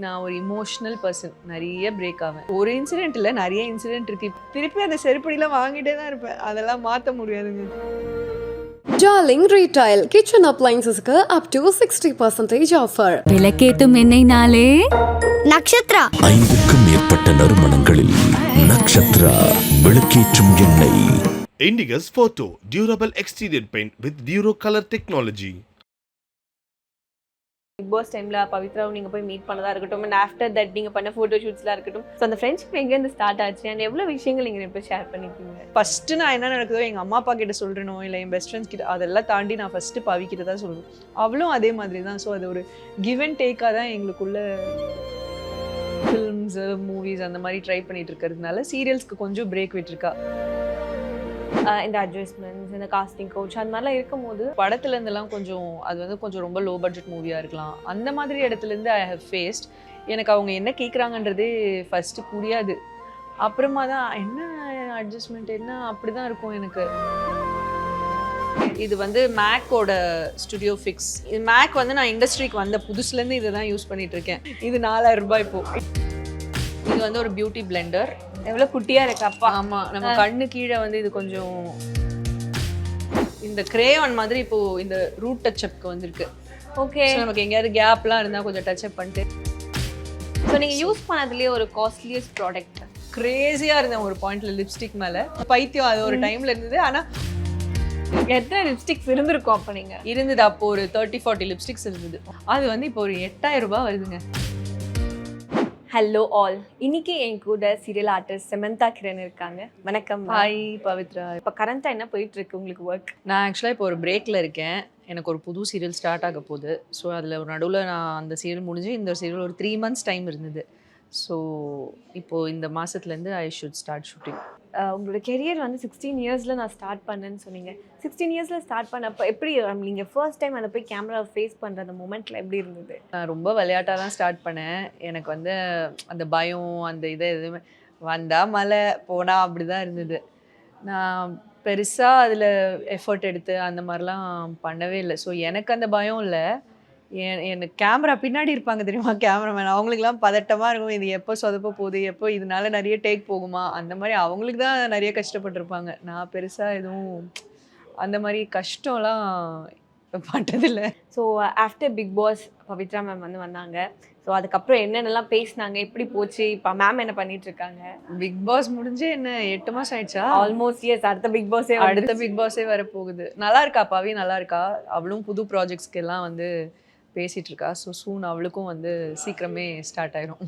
நான் ஒரு emotional person. நிறைய பிரேக் ஆவேன். ஒரு இன்சிடென்ட் இல்லை, நிறைய இன்சிடென்ட் இருக்கு. திருப்பி அந்த செருப்படிலாம் வாங்கிட்டே தான் இருப்பேன். அதெல்லாம் மாற்ற முடியாதுங்க. Darling Retail Kitchen Appliances up to 60% offer. விளக்கேத்தும் எண்ணெய்னாலே நக்ஷத்ரா. 5க்கும் மேற்பட்ட நறுமணங்களில் நக்ஷத்ரா விளக்கேற்றும் எண்ணெய். Indigus Photo Durable Exterior Paint with Duro Color Technology. Bigg Boss டைம்ல பவித்ராவும் நீங்க போய் மீட் பண்ணதா இருக்கட்டும், அண்ட் ஆஃப்டர் தட் நீங்க பண்ண போட்டோ ஷூட்ஸ்லாம் இருக்கட்டும், ஸோ அந்த ஃப்ரெண்ட்ஷிப் எங்கேருந்து ஸ்டார்ட் ஆச்சு அண்ட் எவ்வளோ விஷயங்கள் நீங்க இப்போ ஷேர் பண்ணிருக்கீங்க? ஃபர்ஸ்ட் நான் என்ன நடக்குதோ எங்கள் அம்மா அப்பா கிட்ட சொல்கிறனோ இல்லை என் பெஸ்ட் ஃப்ரெண்ட்ஸ் கிட்ட, அதெல்லாம் தாண்டி நான் ஃபர்ஸ்ட் பவிக்கிட்ட தான் சொல்லுவேன். அவளும் அதே மாதிரி தான். ஸோ அது ஒரு கிவ் அண்ட் டேக்காக தான் எங்களுக்குள்ள ஃபில்ம்ஸு மூவிஸ் அந்த மாதிரி ட்ரை பண்ணிட்டு இருக்கிறதுனால சீரியல்ஸ்க்கு கொஞ்சம் பிரேக் விட்டுருக்கா. இந்த அட்ஜஸ்ட்மெண்ட்ஸ், இந்த காஸ்டிங் கோச் அந்த மாதிரிலாம் இருக்கும்போது படத்துல இருந்தெல்லாம் கொஞ்சம் அது வந்து கொஞ்சம் ரொம்ப லோ பட்ஜெட் மூவியாக இருக்கலாம். அந்த மாதிரி இடத்துலேருந்து ஐ ஹவ் ஃபேஸ்ட். எனக்கு அவங்க என்ன கேட்குறாங்கன்றதே ஃபர்ஸ்ட் புரியாது. அப்புறமா தான் என்ன அட்ஜஸ்ட்மெண்ட் என்ன அப்படி தான் இருக்கும் எனக்கு. இது வந்து மேக்கோட ஸ்டுடியோ ஃபிக்ஸ். இது மேக் வந்து நான் இண்டஸ்ட்ரிக்கு வந்த புதுசுலேருந்து இதை தான் யூஸ் பண்ணிட்டு இருக்கேன். இது 4000 ரூபாய் இப்போ. இது வந்து ஒரு பியூட்டி பிளெண்டர். எவ்வளோ குட்டியா இருக்கு அப்பா. ஆமா, நம்ம கண்ணு கீழே வந்து இது கொஞ்சம் இந்த கிரேயான் மாதிரி இப்போ இந்த ரூட் டச்சப்க்கு வந்திருக்கு. ஓகே, நமக்கு எங்கேயாவது கேப்லாம் இருந்தால் கொஞ்சம் டச்சப் பண்ணிட்டு. ஸோ நீங்கள் யூஸ் பண்ணதுலேயே ஒரு காஸ்ட்லியஸ்ட் ப்ராடக்ட்? கிரேசியாக இருந்தேன் ஒரு பாயிண்ட்ல லிப்ஸ்டிக் மேலே. பைத்தியம் அது ஒரு டைம்ல இருந்தது. ஆனால் எத்தனை லிப்ஸ்டிக்ஸ் இருந்திருக்கும் அப்போ நீங்கள்? இருந்தது அப்போ ஒரு 30-40 லிப்ஸ்டிக்ஸ் இருந்தது. அது வந்து இப்போ ஒரு 8000 ரூபாய் வருதுங்க. ஹலோ ஆல், இன்னைக்கு என் கூட சீரியல் ஆர்டிஸ்ட் சமந்தா கிரண் இருக்காங்க. வணக்கம். ஹாய் பவித்ரா. இப்போ கரண்ட்டாக என்ன போயிட்டு இருக்கு உங்களுக்கு ஒர்க்? நான் ஆக்சுவலாக இப்போ ஒரு பிரேக்கில் இருக்கேன். எனக்கு ஒரு புது சீரியல் ஸ்டார்ட் ஆக போகுது. ஸோ அதில் ஒரு நடுவில் நான் அந்த சீரியல் முடிஞ்சு இந்த சீரியல் ஒரு 3 months டைம் இருந்தது. ஸோ இப்போது இந்த மாதத்துலேருந்து ஐ ஷுட் ஸ்டார்ட் ஷூட்டிங். உங்களோட கெரியர் வந்து 16 இயர்ஸில் நான் ஸ்டார்ட் பண்ணேன்னு சொன்னீங்க. 16 இயர்ஸில் ஸ்டார்ட் பண்ணப்போ எப்படி நீங்கள் ஃபர்ஸ்ட் டைம் அதை போய் கேமரா ஃபேஸ் பண்ணுற அந்த மூமெண்ட்டில் எப்படி இருந்தது? நான் ரொம்ப விளையாட்டாக தான் ஸ்டார்ட் பண்ணேன். எனக்கு வந்து அந்த பயம் அந்த இதை எதுவுமே வந்தால் மழை போனால் அப்படி தான் இருந்தது. நான் பெருசாக அதில் எஃபர்ட் எடுத்து அந்த மாதிரிலாம் பண்ணவே இல்லை. ஸோ எனக்கு அந்த பயம் இல்லை. எனக்கு கேமரா பின்னாடி இருப்பாங்க தெரியுமா, கேமராமேன், அவங்களுக்குலாம் பதட்டமாக இருக்கும். இது எப்போ சொதப்ப போகுது, எப்போ இதனால நிறைய டேக் போகுமா, அந்த மாதிரி அவங்களுக்கு தான் நிறைய கஷ்டப்பட்டுருப்பாங்க. நான் பெருசாக எதுவும் அந்த மாதிரி கஷ்டம்லாம் பட்டதில்லை. So after Bigg Boss Pavithra ma'am வந்து வந்தாங்க. ஸோ அதுக்கப்புறம் என்னென்னலாம் பேசினாங்க, எப்படி போச்சு, இப்போ மேம் என்ன பண்ணிட்டு இருக்காங்க? பிக் பாஸ் முடிஞ்சு என்ன 8 மாதம் ஆயிடுச்சா? Almost yes. அடுத்த பிக் பாஸே வரப்போகுது. நல்லா இருக்கா பவி? நல்லா இருக்கா. அவளும் புது ப்ராஜெக்ட்ஸ்க்கு எல்லாம் வந்து பேசிட்டு இருக்கா. ஸோ சூன் அவளுக்கும் வந்து சீக்கிரமே ஸ்டார்ட் ஆயிரும்.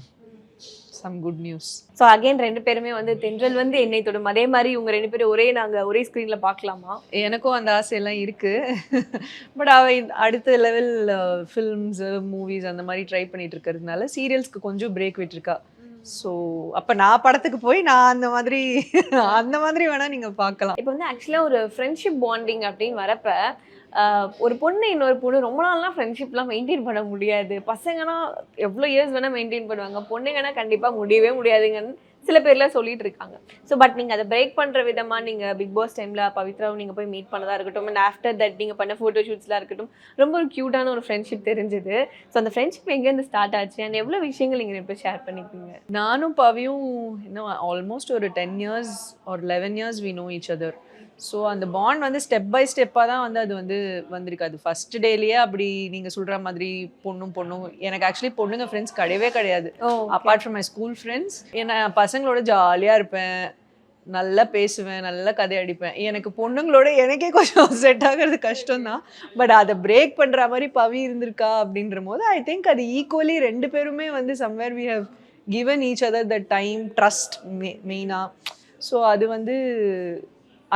Some good news. So again 2 பேருமே வந்து தென்றல் வந்து என்னை தொடும், அதே மாதிரி இவங்க 2 பேரும் நாங்கள் ஒரே ஸ்க்ரீனில் பார்க்கலாமா? எனக்கும் அந்த ஆசையெல்லாம் இருக்குது. பட் அவ அடுத்த லெவல் ஃபில்ம்ஸு மூவிஸ் அந்த மாதிரி ட்ரை பண்ணிட்டு இருக்கிறதுனால சீரியல்ஸ்க்கு கொஞ்சம் பிரேக் விட்டுருக்கா. ஸோ அப்போ நான் படத்துக்கு போய் நான் அந்த மாதிரி வேணால் நீங்கள் பார்க்கலாம். இப்போ வந்து ஆக்சுவலாக ஒரு ஃப்ரெண்ட்ஷிப் பாண்டிங் அப்படின்னு வரப்போ ஒரு பொண்ணு இன்னொரு பொண்ணு ரொம்ப நாள்லாம் ஃப்ரெண்ட்ஷிப்லாம் மெயின்டைன் பண்ண முடியாது. பசங்கன்னா எவ்வளோ இயர்ஸ் வேணால் மெயின்டைன் பண்ணுவாங்க, பொண்ணுங்கன்னா கண்டிப்பாக முடியவே முடியாதுங்கன்னு சில பேர்லாம் சொல்லிட்டு இருக்காங்க. ஸோ பட் நீங்கள் அதை பிரேக் பண்ணுற விதமாக நீங்கள் பிக் பாஸ் டைமில் பவித்ராவும் நீங்கள் போய் மீட் பண்ணதாக இருக்கட்டும், அண்ட் ஆஃப்டர் தட் நீங்கள் பண்ண ஃபோட்டோ ஷூட்ஸ்லாம் இருக்கட்டும், ரொம்ப ஒரு க்யூட்டான ஒரு ஃப்ரெண்ட்ஷிப் தெரிஞ்சது. ஸோ அந்த ஃப்ரெண்ட்ஷிப் எங்கேருந்து ஸ்டார்ட் ஆச்சு அண்ட் எவ்வளோ விஷயங்கள் நீங்கள் இப்போ ஷேர் பண்ணிப்பீங்க? நானும் பவியும் இன்னும் ஆல்மோஸ்ட் ஒரு 10 years or 11 years we know each other. So அந்த பாண்ட் வந்து ஸ்டெப் பை ஸ்டெப்பாக தான் வந்து அது வந்து வந்திருக்காது. ஃபர்ஸ்ட் டேலேயே அப்படி நீங்கள் சொல்கிற மாதிரி பொண்ணும் எனக்கு ஆக்சுவலி பொண்ணுங்க ஃப்ரெண்ட்ஸ் கிடையாது. Apart from my school friends. நான் பசங்களோட ஜாலியாக இருப்பேன், நல்லா பேசுவேன், நல்லா கதை அடிப்பேன். எனக்கு பொண்ணுங்களோட எனக்கே கொஞ்சம் செட் ஆகிறது கஷ்டம்தான். பட் அதை பிரேக் பண்ணுற மாதிரி பவி இருந்திருக்கா அப்படின்ற போது ஐ திங்க் அது ஈக்குவலி 2 பேருமே வந்து somewhere we have given each other the time, trust மெயினாக. ஸோ அது வந்து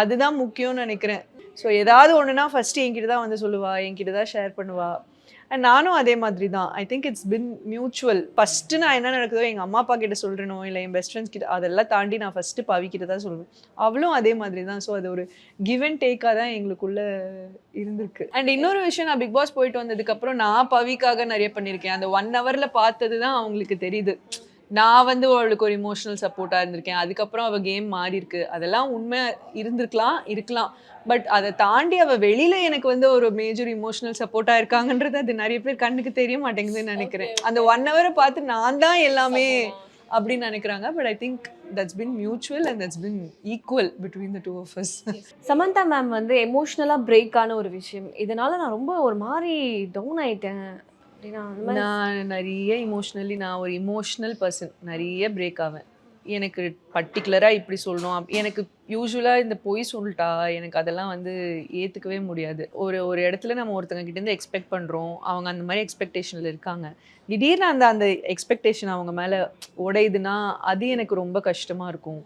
அதுதான் முக்கியம்னு நினைக்கிறேன். ஸோ ஏதாவது ஒன்றுனா ஃபஸ்ட்டு என்கிட்ட தான் வந்து சொல்லுவா, என்கிட்ட தான் ஷேர் பண்ணுவா. அண்ட் நானும் அதே மாதிரி தான். I think it's been mutual. First நான் என்ன நடக்குதோ எங்கள் அம்மா அப்பா கிட்ட சொல்கிறனோ இல்லை என் பெஸ்ட் ஃப்ரெண்ட்ஸ் கிட்ட, அதெல்லாம் தாண்டி நான் ஃபஸ்ட்டு பவிக்கிட்ட தான் சொல்லுவேன். அவளும் அதே மாதிரி தான். ஸோ அது ஒரு கிவ் அண்ட் டேக்காக தான் எங்களுக்குள்ளே இருந்திருக்கு. அண்ட் இன்னொரு விஷயம், நான் பிக் பாஸ் போயிட்டு வந்ததுக்கப்புறம் நான் பவிக்காக நிறைய பண்ணியிருக்கேன். அந்த 1 hourல பார்த்தது தான் அவங்களுக்கு தெரியுது. நான் வந்து அவளுக்கு ஒரு இமோஷனல் சப்போர்ட்டாக இருந்திருக்கேன். அதுக்கப்புறம் அவள் கேம் மாறி இருக்கு. அதெல்லாம் உண்மை இருக்கலாம். பட் அதை தாண்டி அவள் வெளியில எனக்கு வந்து ஒரு மேஜர் இமோஷனல் சப்போர்ட்டாக இருக்காங்கன்றது அது நிறைய பேர் கண்ணுக்கு தெரிய மாட்டேங்குதுன்னு நினைக்கிறேன். அந்த 1 hour பார்த்து நான் தான் எல்லாமே அப்படின்னு நினைக்கிறாங்க. But I think that's been mutual and that's been equal between the two of us. Samantha ma'am வந்து எமோஷ்னலாக பிரேக்கான ஒரு விஷயம், இதனால நான் ரொம்ப ஒரு மாதிரி டவுன் ஆயிட்டேன் அப்படின்னா அந்த மாதிரி நான் நிறைய நான் ஒரு இமோஷ்னல் பர்சன். நிறைய பிரேக் ஆவேன். எனக்கு பர்டிகுலராக இப்படி சொல்லணும் எனக்கு யூஸ்வலாக இந்த பொய் சொல்லிட்டா எனக்கு அதெல்லாம் வந்து ஏற்றுக்கவே முடியாது. ஒரு இடத்துல நம்ம ஒருத்தங்க கிட்டேருந்து எக்ஸ்பெக்ட் பண்ணுறோம், அவங்க அந்த மாதிரி எக்ஸ்பெக்டேஷனில் இருக்காங்க, திடீர்னு அந்த எக்ஸ்பெக்டேஷன் அவங்க மேலே உடையுதுன்னா அது எனக்கு ரொம்ப கஷ்டமாக இருக்கும்.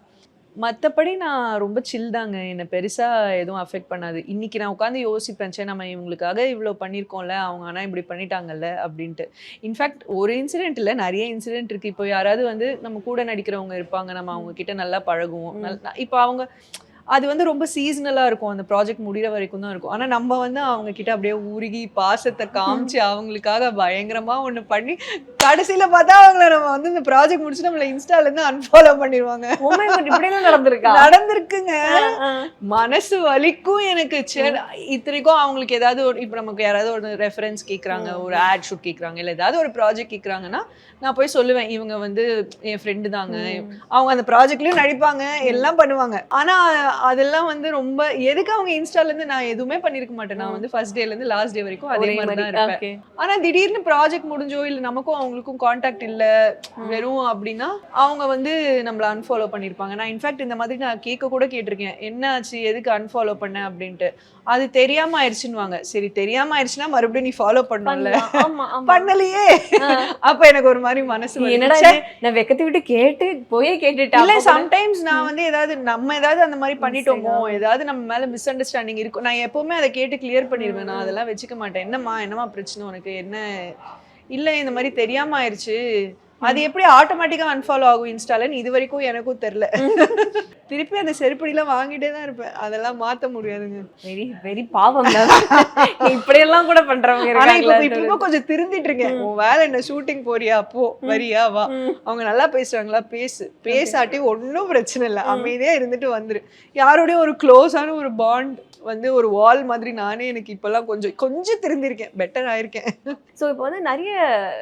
மற்றபடி நான் ரொம்ப சில் தாங்க. என்னை பெருசாக எதுவும் அஃபெக்ட் பண்ணாது. இன்றைக்கி நான் உட்காந்து யோசிப்பேன், சே நம்ம இவங்களுக்காக இவ்வளோ பண்ணியிருக்கோம்ல, அவங்க ஆனால் இப்படி பண்ணிட்டாங்கல்ல அப்படின்ட்டு. இன்ஃபேக்ட் ஒரு இன்சிடென்ட் இல்லை, நிறைய இன்சிடென்ட் இருக்குது. இப்போ யாராவது வந்து நம்ம கூட நடிக்கிறவங்க இருப்பாங்க, நம்ம அவங்கக்கிட்ட நல்லா பழகுவோம். இப்போ அவங்க அது வந்து ரொம்ப சீசனலாக இருக்கும், அந்த ப்ராஜெக்ட் முடிகிற வரைக்கும் தான் இருக்கும். ஆனால் நம்ம வந்து அவங்கக்கிட்ட அப்படியே உருகி பாசத்தை காமிச்சு அவங்களுக்காக பயங்கரமாக ஒன்று பண்ணி கடைசியில் பார்த்தா அவங்கள நம்ம வந்து இந்த ப்ராஜெக்ட் முடிச்சு நம்மளை இன்ஸ்டாலேருந்து அன்ஃபாலோ பண்ணிடுவாங்க. நடந்திருக்குங்க. மனசு வலிக்கும் எனக்கு. இத்தனைக்கும் அவங்களுக்கு ஏதாவது ஒரு இப்போ நமக்கு யாராவது ஒரு ரெஃபரன்ஸ் கேட்குறாங்க, ஒரு ஆட் ஷூட் கேட்குறாங்க, இல்லை ஏதாவது ஒரு ப்ராஜெக்ட் கேட்குறாங்கன்னா நான் போய் சொல்லுவேன், இவங்க வந்து என் ஃப்ரெண்டு தாங்க, அவங்க அந்த ப்ராஜெக்ட்லேயும் நடிப்பாங்க, எல்லாம் பண்ணுவாங்க. ஆனால் அதெல்லாம் வந்து ரொம்ப எதுக்கு அவங்க இன்ஸ்டாலேருந்து நான் எதுவுமே பண்ணியிருக்க மாட்டேன். நான் வந்து ஃபர்ஸ்ட் டேலேருந்து லாஸ்ட் டே வரைக்கும் அதே மாதிரி தான் இருப்பேன். ஆனால் திடீர்னு ப்ராஜெக்ட் முடிஞ்சோ இல்லை நமக்கும் அவங்களுக்கும் கான்டாக்ட் இல்லை வெறும் அப்படின்னா அவங்க வந்து நம்மளை அன்ஃபாலோ பண்ணியிருப்பாங்க. நான் இன்ஃபேக்ட் இந்த மாதிரி நான் கூட கேட்டிருக்கேன், என்ன ஆச்சு, எதுக்கு அன்ஃபாலோ பண்ண அப்படின்ட்டு. அது தெரியாம ஆயிடுச்சுன்னுவாங்க. சரி தெரியாம ஆயிடுச்சுன்னா மறுபடியும் நீ ஃபாலோ பண்ணல, பண்ணலையே. அப்ப எனக்கு ஒரு மாதிரி மனசு நான் வெக்கத்தை விட்டு கேட்டுட்டேன். இல்ல சம்டைம்ஸ் நான் வந்து நம்ம ஏதாவது அந்த மாதிரி பண்ணிட்டோமோ, ஏதாவது நம்ம மேல மிஸ் அண்டர்ஸ்டாண்டிங் இருக்கும், நான் எப்பவுமே அதை கேட்டு கிளியர் பண்ணிடுவேன். நான் அதெல்லாம் வச்சுக்க மாட்டேன். என்னம்மா பிரச்சனை உனக்கு, என்ன இல்ல இந்த மாதிரி தெரியாம ஆயிடுச்சு, அது எப்படி ஆட்டோமேட்டிக்கா அன்ஃபாலோ ஆகும் இன்ஸ்டாலன்னு இது வரைக்கும் எனக்கும் தெரியல. திருப்பி அந்த செருப்படிலாம் வாங்கிட்டே தான் இருப்பேன். அதெல்லாம் மாத்த முடியாதுங்க. வெரி வெரி பாவம். இப்படி எல்லாம் கூட பண்றவங்க இப்போ கொஞ்சம் திருந்திட்டு இருக்கேன். உன் வேலை என்ன, ஷூட்டிங் போறியா போ, வரியா வா, அவங்க நல்லா பேசுறாங்களா பேசாட்டி ஒன்னும் பிரச்சனை இல்லை, அமைதியா இருந்துட்டு வந்துரு. யாரோடய ஒரு க்ளோஸான ஒரு பாண்ட் வந்து ஒரு வால் மாதிரி நானே எனக்கு இப்பெல்லாம் கொஞ்சம் திருந்திருக்கேன், பெட்டர் ஆயிருக்கேன். ஸோ இப்போ வந்து நிறைய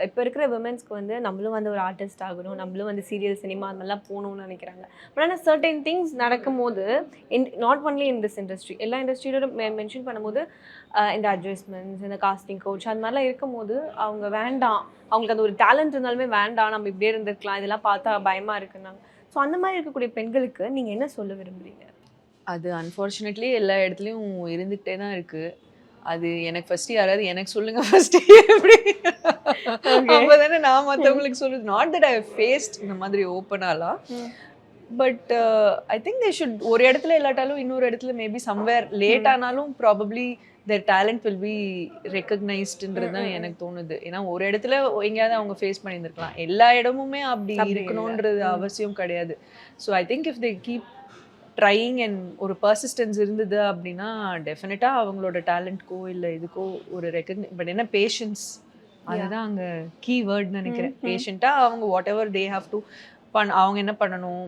இப்போ இருக்கிற விமென்ஸ்க்கு வந்து நம்மளும் வந்து ஒரு ஆர்டிஸ்ட் ஆகணும், நம்மளும் வந்து சீரியல் சினிமா அந்த மாதிரிலாம் போகணும்னு நினைக்கிறாங்க. பட் ஆனால் சர்டன் திங்ஸ் நடக்கும்போது not only in this industry, எல்லா இண்டஸ்ட்ரியோட மென்ஷன் பண்ணும்போது இந்த அட்ஜஸ்ட்மெண்ட்ஸ், இந்த காஸ்டிங் கோச் அந்த மாதிரிலாம் இருக்கும்போது அவங்க வேண்டாம், அவங்களுக்கு அந்த ஒரு டேலண்ட் இருந்தாலுமே வேண்டாம், நம்ம இப்படியே இருந்திருக்கலாம், இதெல்லாம் பார்த்தா பயமாக இருக்குன்னாங்க. ஸோ அந்த மாதிரி இருக்கக்கூடிய பெண்களுக்கு நீங்கள் என்ன சொல்ல விரும்புகிறீங்க? அது அன்ஃபார்ச்சுனேட்லி எல்லா இடத்துலையும் இருந்துகிட்டே தான் இருக்குது. அது எனக்கு ஃபஸ்ட்டு யாராவது எனக்கு சொல்லுங்கள் ஃபஸ்ட்டு எப்படி, அப்போ தானே நான் மற்றவங்களுக்கு சொல்லுது. Not that I have faced இந்த மாதிரி ஓப்பனாலாம். But I think they should, ஒரு இடத்துல இல்லாட்டாலும் இன்னொரு இடத்துல மேபி சம்வேர் லேட் ஆனாலும் probably their talent will be ரெக்கக்னைஸ்டுன்றது தான் எனக்கு தோணுது. ஏன்னா ஒரு இடத்துல எங்கேயாவது அவங்க ஃபேஸ் பண்ணியிருந்துருக்கலாம், எல்லா இடமுமே அப்படி இருக்கணுன்றது அவசியம் கிடையாது. So I think if they keep trying and ஒரு பர்சிஸ்டன்ஸ் இருந்தது அப்படின்னா டெஃபினட்டாக அவங்களோட டேலண்ட்க்கோ இல்லை இதுக்கோ ஒரு பட் என்ன பேஷன்ஸ், அதுதான் அங்கே கீ வேர்ட்னு நினைக்கிறேன். பேஷண்ட்டாக அவங்க what ever they have to அவங்க என்ன பண்ணணும்,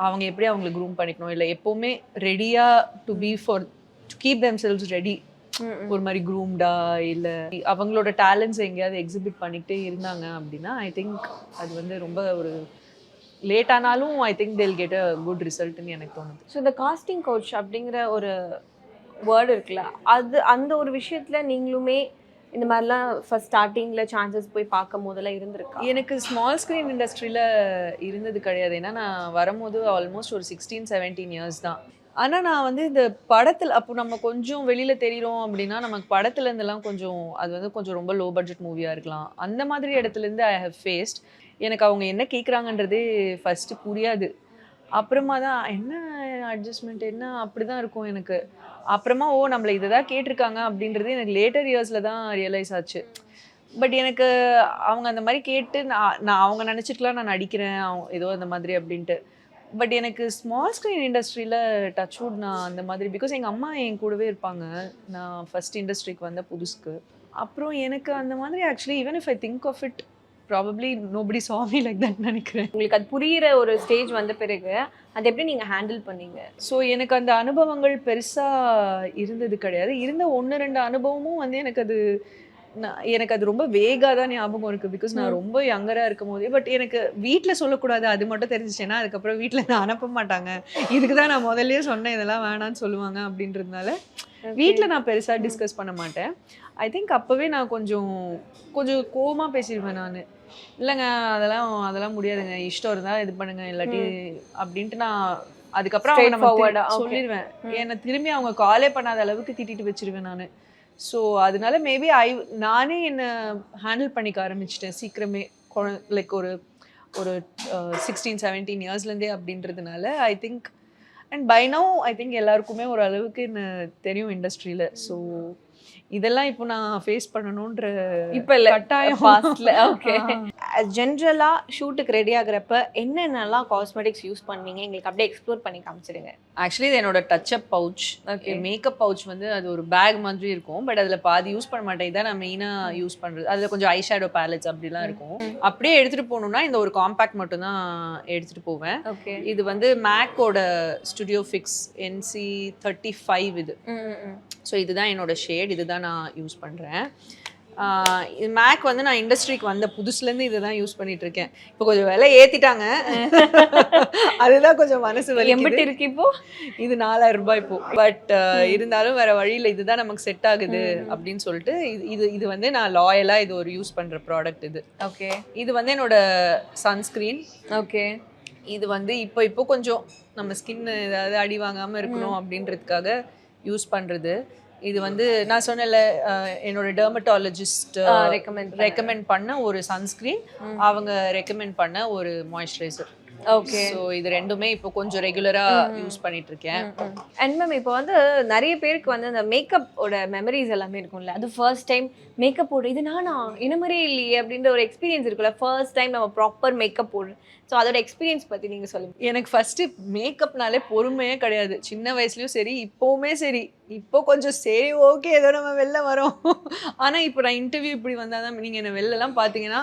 அவங்க எப்படி அவங்களை க்ரூம் பண்ணிக்கணும், இல்லை எப்போவுமே ரெடியாக to be for to keep themselves ready, ஒரு மாதிரி க்ரூம்டா இல்லை அவங்களோட டேலண்ட்ஸ் எங்கேயாவது எக்ஸிபிட் பண்ணிக்கிட்டே இருந்தாங்க அப்படின்னா ஐ திங்க் அது வந்து ரொம்ப ஒரு லேட் ஆனாலும் I think they'll get a good ரிசல்ட்னு எனக்கு தோணுது. ஸோ இந்த காஸ்டிங் கோச் அப்படிங்கிற ஒரு வேர்டு இருக்குல்ல, அந்த ஒரு விஷயத்தில் நீங்களுமே இந்த மாதிரிலாம் ஃபர்ஸ்ட் ஸ்டார்டிங்கில் சான்சஸ் போய் பார்க்கும் போதெல்லாம் இருந்திருக்கா? எனக்கு ஸ்மால் ஸ்க்ரீன் இண்டஸ்ட்ரியில் இருந்தது கிடையாது. ஏன்னா நான் வரும்போது ஆல்மோஸ்ட் ஒரு 16-17 இயர்ஸ் தான். ஆனால் நான் வந்து இந்த படத்தில் அப்போ நம்ம கொஞ்சம் வெளியில் தெரிகிறோம் அப்படின்னா நமக்கு படத்துலேருந்துலாம் கொஞ்சம் அது வந்து கொஞ்சம் ரொம்ப லோ பட்ஜெட் மூவியாக இருக்கலாம். அந்த மாதிரி இடத்துலேருந்து ஐ ஹவ் ஃபேஸ்ட். எனக்கு அவங்க என்ன கேட்குறாங்கன்றதே ஃபஸ்ட்டு புரியாது. அப்புறமா தான் என்ன அட்ஜஸ்ட்மெண்ட் என்ன அப்படி தான் இருக்கும் எனக்கு. அப்புறமா நம்மளை இதை தான் கேட்டிருக்காங்க அப்படின்றது எனக்கு லேட்டர் இயர்ஸில் தான் ரியலைஸ் ஆச்சு. பட் எனக்கு அவங்க அந்த மாதிரி கேட்டு நான் அவங்க நினச்சிட்டுலாம் நான் நடிக்கிறேன் ஏதோ அந்த மாதிரி அப்படின்ட்டு. பட் எனக்கு ஸ்மால் ஸ்க்ரீன் இண்டஸ்ட்ரியில் டச்வுட் நான் அந்த மாதிரி பிகாஸ் எங்கள் அம்மா என் கூடவே இருப்பாங்க நான் ஃபஸ்ட் இண்டஸ்ட்ரிக்கு வந்த புதுசுக்கு. அப்புறம் எனக்கு அந்த மாதிரி actually even if I think of it probably nobody saw me like that நினைக்கிறேன். உங்களுக்கு அது புரியிற ஒரு ஸ்டேஜ் வந்த பிறகு அதை எப்படி நீங்க ஹேண்டில் பண்ணீங்க? ஸோ எனக்கு அந்த அனுபவங்கள் பெருசாக இருந்தது கிடையாது. இருந்த 1-2 அனுபவமும் வந்து எனக்கு அது ரொம்ப வேகாக தான் ஞாபகம் இருக்குது. பிகாஸ் நான் ரொம்ப யங்கராக இருக்கும் போதே பட் எனக்கு வீட்டில் சொல்லக்கூடாது அது மட்டும் தெரிஞ்சிச்சேன்னா அதுக்கப்புறம் வீட்டில் நான் அனுப்ப மாட்டாங்க. இதுக்கு தான் நான் முதல்லயே சொன்னேன் இதெல்லாம் வேணான்னு சொல்லுவாங்க அப்படின்றதுனால வீட்டில் நான் பெருசாக டிஸ்கஸ் பண்ண மாட்டேன். ஐ திங்க் அப்போவே நான் கொஞ்சம் கோவமாக பேசிடுவேன். நான் இல்லைங்க அதெல்லாம் முடியாதுங்க, இஷ்டம் இருந்தால் இது பண்ணுங்க இல்லாட்டி அப்படின்ட்டு நான் அதுக்கப்புறம் சொல்லிடுவேன். என்னை திரும்பி அவங்க காலே பண்ணாத அளவுக்கு திட்டிட்டு வச்சிருவேன் நான். ஸோ அதனால மேபி நானே என்னை ஹேண்டில் பண்ணிக்க ஆரம்பிச்சிட்டேன் சீக்கிரமே. லைக் ஒரு 16-17 இயர்ஸ்லேருந்தே அப்படின்றதுனால I think and by now I think எல்லாருக்குமே ஒரு அளவுக்கு என்ன தெரியும் இண்டஸ்ட்ரியில். ஸோ இதெல்லாம் இப்போ நான் ஃபேஸ் பண்ணணுன்ற இப்போ இல்லை கட்டாயம் ஃபாஸ்ட்ல. ஓகே, ஜென்ரலாக ஷூட்டுக்கு ரெடி ஆகுறப்ப என்னென்னலாம் காஸ்மெட்டிக்ஸ் யூஸ் பண்ணுவீங்க? எங்களுக்கு அப்படியே எக்ஸ்ப்ளோர் பண்ணி காமிச்சிடுங்க. ஆக்சுவலி இது என்னோட touch-up pouch. Okay, makeup pouch வந்து அது ஒரு பேக் மாதிரி இருக்கும். பட் அதில் பாதி யூஸ் பண்ண மாட்டேன். இதான் நான் மெயினாக யூஸ் பண்ணுறது. அதில் கொஞ்சம் ஐ ஷேடோ பேலட்ஸ் அப்படிலாம் இருக்கும். அப்படியே எடுத்துகிட்டு போகணுன்னா இந்த ஒரு காம்பேக்ட் மட்டும் தான் எடுத்துகிட்டு போவேன். ஓகே, இது வந்து மேக்கோட ஸ்டுடியோ ஃபிக்ஸ் NC35 இது. ஸோ இதுதான் என்னோட ஷேட். இதுதான் நான் யூஸ் பண்ணுறேன். இது மேக் வந்து நான் இண்டஸ்ட்ரிக்கு வந்த புதுசுலேருந்து இதை தான் யூஸ் பண்ணிட்டு இருக்கேன். இப்போ கொஞ்சம் விலை ஏற்றிட்டாங்க, அதுதான் கொஞ்சம் மனசு வலி. எம்பிட்டு இருக்கு இப்போ? இது 4000 ரூபாய் இப்போ. பட் இருந்தாலும் வேற வழியில் இதுதான் நமக்கு செட் ஆகுது அப்படின்னு சொல்லிட்டு இது வந்து நான் லாயலாக இது ஒரு யூஸ் பண்ணுற ப்ராடக்ட் இது. ஓகே, இது வந்து என்னோட சன்ஸ்க்ரீன். ஓகே, இது வந்து இப்போ கொஞ்சம் நம்ம ஸ்கின் ஏதாவது அடி வாங்காமல் இருக்கணும் அப்படின்றதுக்காக யூஸ் பண்ணுறது. இது வந்து நான் சொன்னல என்னோட டெர்மட்டாலஜிஸ்ட் ரெக்கமெண்ட் பண்ண ஒரு சன்ஸ்கிரீன், அவங்க ரெக்கமெண்ட் பண்ண ஒரு மாய்ஸ்சரைசர். ஓகே, ஸோ இது ரெண்டுமே இப்போ கொஞ்சம் ரெகுலரா யூஸ் பண்ணிட்டு இருக்கேன். அண்ட் மேம் இப்போ வந்து நிறைய பேருக்கு வந்து அந்த மேக்கப்போட மெமரிஸ் எல்லாமே இருக்கும்ல, அது ஃபர்ஸ்ட் டைம் மேக்கப் போடு இது நானா என்ன மாதிரியே இல்லையே அப்படின்ற ஒரு எக்ஸ்பீரியன்ஸ் இருக்குல்ல, ஃபர்ஸ்ட் டைம் நம்ம ப்ராப்பர் மேக்கப் போடு. ஸோ அதோட எக்ஸ்பீரியன்ஸ் பற்றி நீங்கள் சொல்லுங்கள். எனக்கு ஃபஸ்ட்டு மேக்கப்னாலே பொறுமையே கிடையாது. சின்ன வயசுலையும் சரி இப்போவுமே சரி. இப்போ கொஞ்சம் சரி ஓகே ஏதோ நம்ம வெளில வரோம். ஆனால் இப்போ நான் இன்டர்வியூ இப்படி வந்தால் தான் நீங்கள் என்ன வெளிலலாம் பார்த்தீங்கன்னா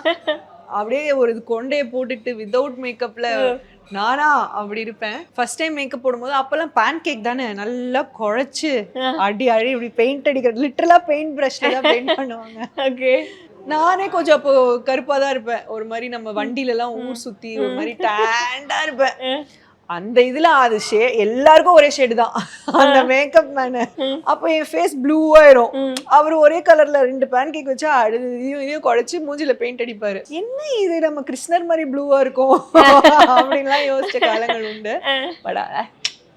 அப்படியே ஒரு இது கொண்டையை போட்டுட்டு வித்தவுட் மேக்கப்பில் நானா அப்படி இருப்பேன். ஃபர்ஸ்ட் டைம் மேக்கப் போடும்போது அப்போல்லாம் பேன் கேக் தானே நல்லா குழைச்சி அடி இப்படி பெயிண்ட் அடிக்கிறது, லிட்டரலாக பெயிண்ட் ப்ரஷ்ல தான் பெயிண்ட் பண்ணுவாங்க. ஓகே, நானே கொஞ்சம் அப்போ கருப்பாக தான் இருப்பேன். ஒரு மாதிரி நம்ம வண்டியிலலாம் ஊர் சுற்றி ஒரு மாதிரி டேண்டாக இருப்பேன். அந்த இதில் அது எல்லாருக்கும் ஒரே ஷேடு தான் அந்த மேக்கப் மேனு. அப்போ என் ஃபேஸ் ப்ளூவாயிரும். அவர் ஒரே கலரில் 2 பேன் கேக் வச்சா இதையும் குழைச்சி மூஞ்சில பெயிண்ட் அடிப்பார். என்ன இது நம்ம கிருஷ்ணர் மாதிரி ப்ளூவாக இருக்கும் அப்படின்லாம் யோசிச்ச காலங்கள் உண்டு. படா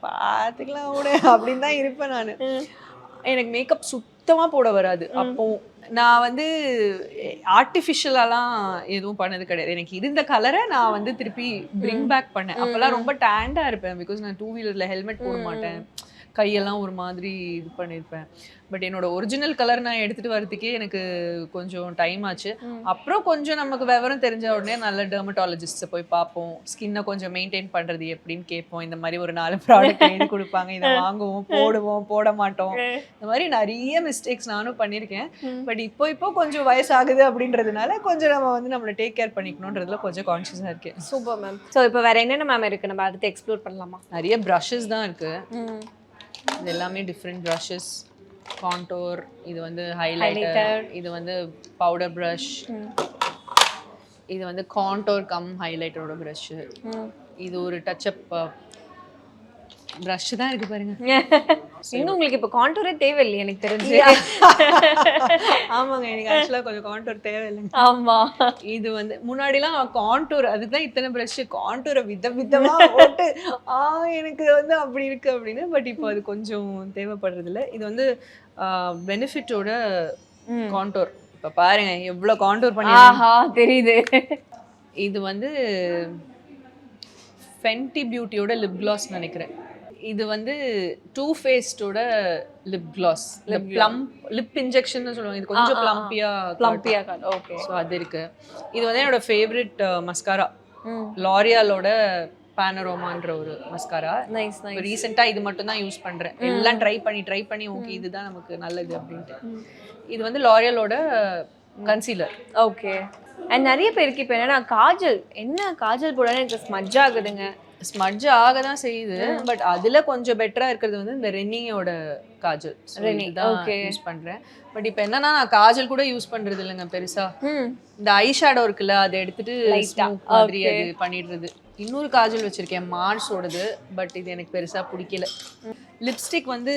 பார்த்துக்கலாம் விட அப்படின்னு தான் இருப்பேன் நான். எனக்கு மேக்கப் சுத்தமாக போட வராது. அப்போ நான் வந்து ஆர்டிஃபிஷியலாலாம் எதுவும் பண்ணது கிடையாது. எனக்கு இருந்த கலரை நான் வந்து திருப்பி பிரிங் பேக் பண்ணேன். அப்போல்லாம் ரொம்ப டேண்டாக இருப்பேன். பிகாஸ் நான் 2 வீலரில் ஹெல்மெட் போட மாட்டேன், கையெல்லாம் ஒரு மாதிரி இது பண்ணியிருப்பேன். பட் என்னோட ஒரிஜினல் கலர் நான் எடுத்துகிட்டு வரதுக்கே எனக்கு கொஞ்சம் டைம் ஆச்சு. அப்புறம் கொஞ்சம் நமக்கு விவரம் தெரிஞ்ச உடனே நல்ல டெர்மட்டாலஜிஸ்ட்டை போய் பார்ப்போம். ஸ்கின்னை கொஞ்சம் மெயின்டைன் பண்ணுறது எப்படின்னு கேட்போம். இந்த மாதிரி ஒரு 4 ப்ராடக்ட் எழுதி கொடுப்பாங்க, இதை வாங்குவோம், போடுவோம், போட மாட்டோம். இந்த மாதிரி நிறைய மிஸ்டேக்ஸ் நானும் பண்ணியிருக்கேன். பட் இப்போ கொஞ்சம் வயசாகுது அப்படின்றதுனால கொஞ்சம் நம்ம வந்து நம்மளை டேக் கேர் பண்ணிக்கணுன்றதுல கொஞ்சம் கான்ஷியஸாக இருக்கேன். Super ma'am. ஸோ இப்போ வேற என்னென்ன மேம் இருக்குது, நம்ம அடுத்து எக்ஸ்ப்ளோர் பண்ணலாமா? நிறைய ப்ரஷஸ் தான் இருக்குது. இது எல்லாமே டிஃப்ரெண்ட் ப்ரஷஸ். கான்டோர், இது வந்து ஹைலைட்டர், இது வந்து பவுடர் ப்ரஷ், இது வந்து கான்டோர் கம் ஹைலைட்டரோட ப்ரஷ், இது ஒரு டச்சப் ப்ரஷ் தான் இருக்கு பாருங்க. இன்னும் உங்களுக்கு இப்போ கான்டோரே தேவையில்லை எனக்கு தெரிஞ்சு. ஆமாங்க, எனக்கு ஆக்சுவலாக கொஞ்சம் கான்டோர் தேவையில்லைங்க. ஆமா, இது வந்து முன்னாடிலாம் கான்டோர் அதுதான் இத்தனை ப்ரஷ் கான்டோரை விதமாக போட்டு எனக்கு வந்து அப்படி இருக்கு அப்படின்னு. பட் இப்போ அது கொஞ்சம் தேவைப்படுறது இல்லை. இது வந்து பெனிஃபிட்டோட கான்டோர். இப்போ பாருங்க எவ்வளோ கான்டோர் பண்ணி தெரியுது. இது வந்து ஃபென்டி பியூட்டியோட லிப் கிளாஸ் நினைக்கிறேன். இது வந்து டூ ஃபேஸ்டோட லிப் கிளாஸ், லிப் இன்ஜெக்ஷன் சொல்லுவாங்க. இது கொஞ்சம் ப்ளம்பியா. ஓகே, ஸோ அது இருக்கு. இது வந்து என்னோட ஃபேவரட் மஸ்காரா, லாரியாலோட பானரோமான்ற ஒரு மஸ்காரா. Nice nice. ரீசெண்டாக இது மட்டும் தான் யூஸ் பண்ணுறேன். எல்லாம் ட்ரை பண்ணி ஓகே இதுதான் நமக்கு நல்லது அப்படின்ட்டு. இது வந்து லாரியலோட கன்சீலர். ஓகே, அண்ட் நிறைய பேருக்கு இப்போ என்னன்னா காஜல் போடாலும் எனக்கு ஸ்மட்ஜ் ஆகுதுங்க. ஸ்மட்ஜ் ஆக தான் செய்யுது, பட் அதுல கொஞ்சம் பெட்டரா இருக்கிறது வந்து இந்த ரெனியோட காஜல். ரெனி, okay. யூஸ் பண்றேன். பட் இப்போ என்னன்னா நான் காஜல் கூட யூஸ் பண்றது இல்லைங்க பெருசா. இந்த ஐ ஷேடோ இருக்குல்ல அதை எடுத்துட்டு ஸ்மோக் மாதிரி அது பண்ணிடுறது. இன்னொரு காஜல் வச்சிருக்கேன் மார்ஸோடது, பட் இது எனக்கு பெருசா பிடிக்கல. லிப்ஸ்டிக் வந்து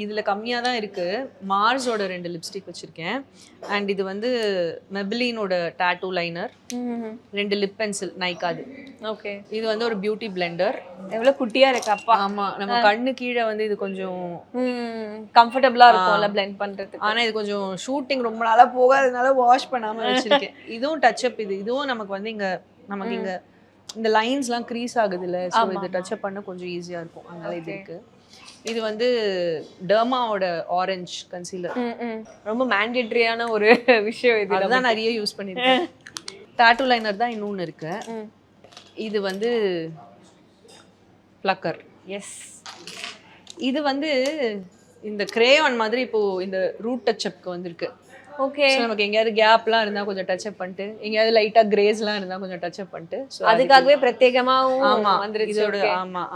இதுல கம்மியா தான் இருக்கு. மார்ஸோட 2 லிப்ஸ்டிக் வச்சிருக்கேன். அண்ட் இது வந்து மெபிலினோட டாட்டூ லைனர், 2 லிப் பென்சில் நைக்காது. ஓகே, இது வந்து ஒரு பியூட்டி பிளெண்டர். எவ்வளவு குட்டியா இருக்கு அப்பா. ஆமா, நம்ம கண்ணு கீழே வந்து இது கொஞ்சம் கம்ஃபர்டபுளா இருக்கும்ல பிளெண்ட் பண்றதுக்கு. ஆனா இது கொஞ்சம் ஷூட்டிங் ரொம்ப நாளா போகாதனால வாஷ் பண்ணாம வச்சிருக்கேன். இதுவும் டச் அப். இதுவும் நமக்கு வந்து நமக்கு இங்க இந்த லைன்ஸ்லாம் க்ரீஸ் ஆகுது இல்ல, ஸோ இது டச் அப் பண்ண கொஞ்சம் ஈஸியா இருக்கும், அதனால இது இருக்கு. இது வந்து டெர்மாவோட ஆரஞ்ச் கன்சீலர். ரொம்ப மேண்டேட்டரியான ஒரு விஷயம் இது. அதுதான் நிறைய யூஸ் பண்ணிருக்கேன். டாட்டூ லைனர் தான் இன்னொன்னு இருக்கு. இது வந்து பிளக்கர். எஸ், இது வந்து இந்த கிரேயான் மாதிரி இப்போ இந்த ரூட் டச் அப்க்கு வந்திருக்கு. ஓகே, நமக்கு எங்கேயாவது கேப்லாம் இருந்தா கொஞ்சம் டச் அப் பண்ணிட்டு, எங்கேயாவது லைட்டா கிரேஸ்லாம் இருந்தா கொஞ்சம் டச் அப் பண்ணிட்டு, அதுக்காகவே பிரத்யேகமாவும் ஆமா வந்துருச்சு. இதோட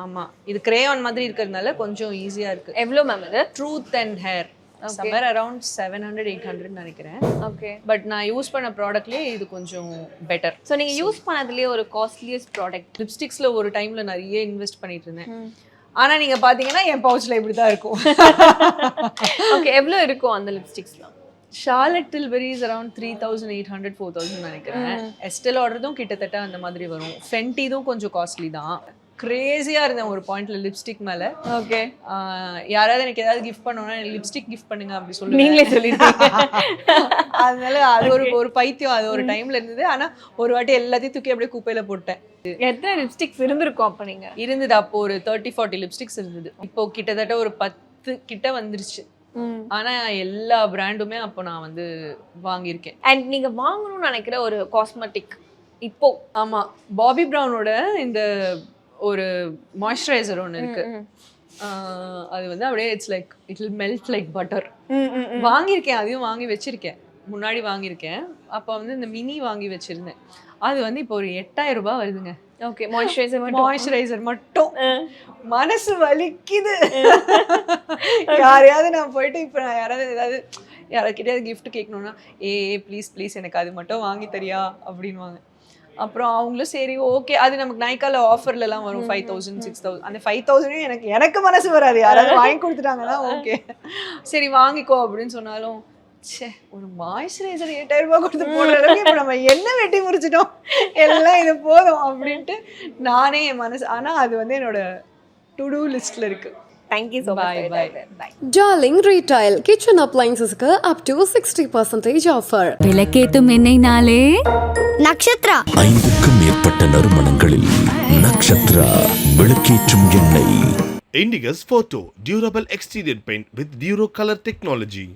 ஆமா இது கிரேயான் மாதிரி இருக்கிறதுனால கொஞ்சம் ஈஸியா இருக்கு. எவ்வளவு மேம் இது? Truth and hair somewhere around 700-800 நினைக்கிறேன். ஓகே, பட் நான் யூஸ் பண்ண ப்ராடக்ட்லயே இது கொஞ்சம் பெட்டர். ஸோ நீங்க யூஸ் பண்ணதுலயே ஒரு காஸ்ட்லியஸ்ட் ப்ராடக்ட்? லிப்ஸ்டிக்ஸ்ல ஒரு டைம்ல நிறைய இன்வெஸ்ட் பண்ணிட்டு இருந்தேன். ஆனா நீங்க பாத்தீங்கன்னா என் பவுச்ல இப்படிதான் இருக்கும். ஓகே, எவ்வளவு இருக்கும் அந்த லிப்ஸ்டிக்ஸ்லாம்? ஷார்லட் டில்பெரி இஸ் அரௌண்ட் 3,800-4,000 நினைக்கிறேன். எஸ்டெல் ஆர்டரும் கிட்டத்தட்ட அந்த மாதிரி வரும். ஃபென்டிதும் கொஞ்சம் காஸ்ட்லி தான். கிரேசியா இருந்தேன் ஒரு பாயிண்ட்ல லிப்ஸ்டிக் மேல. ஓகே, யாராவது எனக்கு ஏதாவது கிஃப்ட் பண்ணோம்னா லிப்ஸ்டிக் கிஃப்ட் பண்ணுங்க அப்படி சொல்லுவேன். நீங்களே சொல்லிட்டீங்க. அதனால அது ஒரு பைத்தியம் அது ஒரு டைம்ல இருந்தது. ஆனா ஒரு வாட்டி எல்லாத்தையும் தூக்கி அப்படியே குப்பையில போட்டேன். எத்தனை லிப்ஸ்டிக்ஸ் இருந்திருக்கும் அப்ப நீங்க? இருந்தது அப்போ ஒரு 30-40 லிப்ஸ்டிக்ஸ் இருந்தது. இப்போ கிட்டத்தட்ட ஒரு 10 கிட்ட வந்துருச்சு. ஆனா எல்லா பிராண்டுமே அப்போ நான் வந்து வாங்கியிருக்கேன். அண்ட் நீங்க வாங்கணும்னு நினைக்கிற ஒரு காஸ்மெட்டிக் இப்போ? ஆமா, பாபி பிரவுனோட இந்த ஒரு மாய்ஸ்சரைசர் ஒன்று இருக்கு. அது வந்து அப்படியே it's like it will melt like butter. வாங்கியிருக்கேன், அதையும் வாங்கி வச்சிருக்கேன். முன்னாடி வாங்கியிருக்கேன். அப்போ வந்து இந்த மினி வாங்கி வச்சிருந்தேன். அது வந்து இப்போ ஒரு 8,000 ரூபாய் வருதுங்க. ஓகே, மாய்ஸ்சரைசர் மட்டும். மனசு வலிக்குது. யாரையாவது நான் போயிட்டு இப்போ நான் யாராவது கிஃப்ட் கேட்கணும்னா ப்ளீஸ் எனக்கு அது மட்டும் வாங்கி தரியா அப்படின்வாங்க. அப்புறம் அவங்களும் சரி ஓகே, அது நமக்கு நைக்கால ஆஃபர்லாம் வரும் 5,000 6,000. அந்த 5,000 எனக்கு மனசு வராது. யாராவது வாங்கி கொடுத்துட்டாங்கன்னா ஓகே சரி வாங்கிக்கோ அப்படின்னு சொன்னாலும், சே ஒரு மாய்ஸ்சரைசர் 8,000 ரூபாய் கொடுத்து போடுற அளவுக்கு இப்போ நம்ம என்ன வெட்டி முடிச்சிட்டோம், எல்லாம் இது போதும் அப்படின்ட்டு நானே என் மனசு. ஆனால் அது வந்து என்னோட டு டூ லிஸ்ட்ல இருக்கு. Thank you so much. Bye. Darling Retail Kitchen Appliances up to 60% offer. விளக்கேத்தும் எண்ணெய்னாலே நக்ஷத்ரா. 5க்கும் மேற்பட்ட நறுமணங்களில் நக்ஷத்ரா விளக்கேற்றும் எண்ணெய். Indigus Photo Durable Exterior Paint with Duro Color Technology.